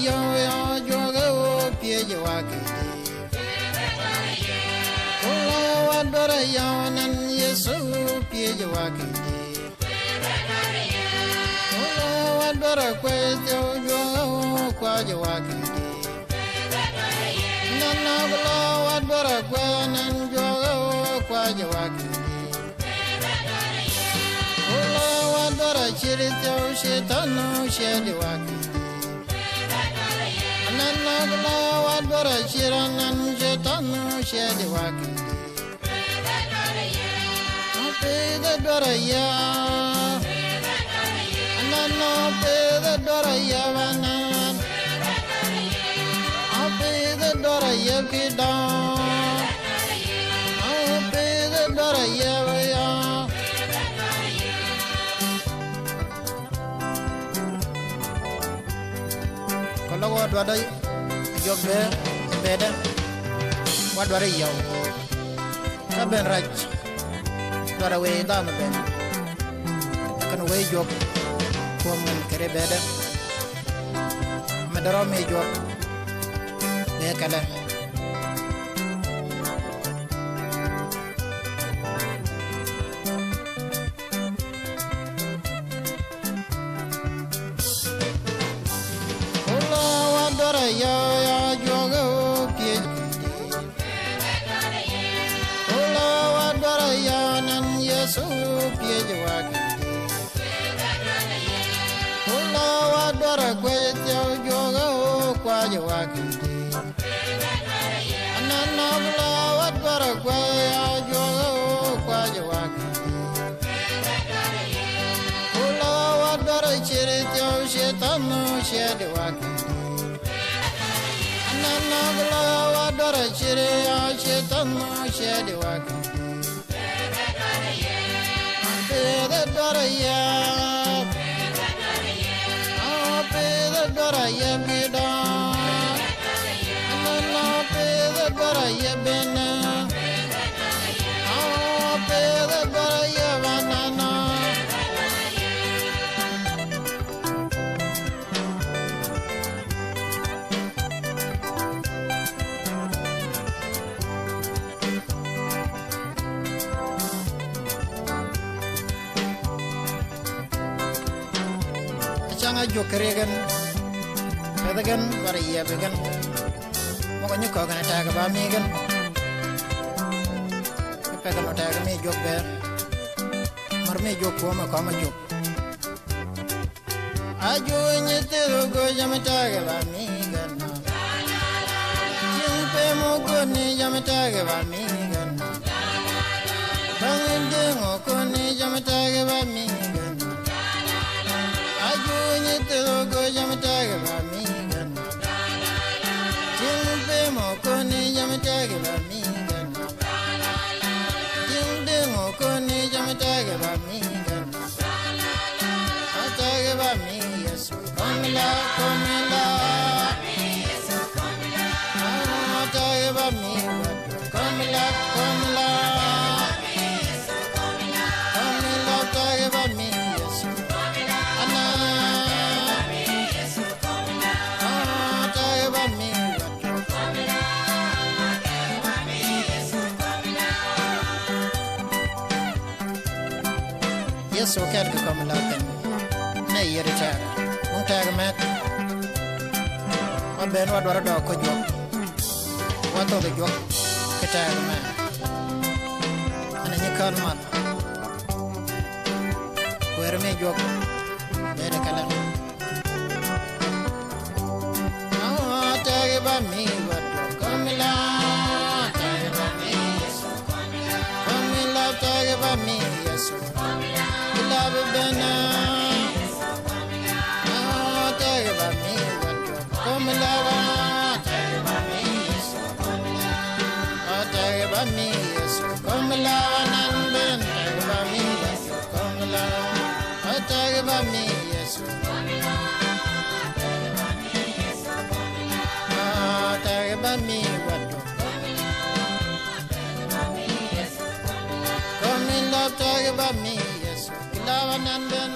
yo joga o pie wake Ola wadora yo nan Yesu pie wake Ola wadora kwete joga o kwaje wake Nana bla wadora kwanan joga o kwaje wake Ola wadora chirito shetano shedi wake Nana bla wadora chiranan shetano shedi wake Ape the dora ya Nana pe the dora ya vanan Ape the dora ya kidan Ape the dora ya ya Kalau wadwada jogbe beda wadwada yaw kaben raj dwada we dan ben kan we jog ko mun kere beda madaro me jog be kala ya joga pie Ola wadara ya nan Yesu pie wake Ola wadara kwete joga kwaje wake Anana bla wadara kwaya joga kwaje wake Ola wadara chirito shetano shedi wake Nana bla wadora chire ya shetano shedi wake Pede dora ya Pede dora ya bida Nana pede dora ya bena Pede dora ya banana Changa jokeregan pedagan bariya began mokonyo ko kana taga ba megan pedagan taga me jok ber mar me jok ko ma jok ajo nyete go jam taga ba megan jimpe mo ko ni jam taga ba megan bangende mo ko ni jam taga ba megan Ajunya telogo jamataga bamigan Jimpe mokoni jamataga bamigan Jimde mokoni jamataga bamigan Ataga bami Yesu komila komila Ataga bami komila komila Komila ataga bami Yesu kärke kommer laten nej är det tag hon tag med och ben vad var då ko jok vad då det jok ke tag med ana ni kalman ko er me jok bere kala tag ba mi vad komila tag ba mi Yesu komila tag ba mi Yesu love bena tag ba mi come lava tag ba mi tag ba mi come lava nan ben tag ba mi come lava tag ba mi tag ba mi come love tag ba mi lava nan ben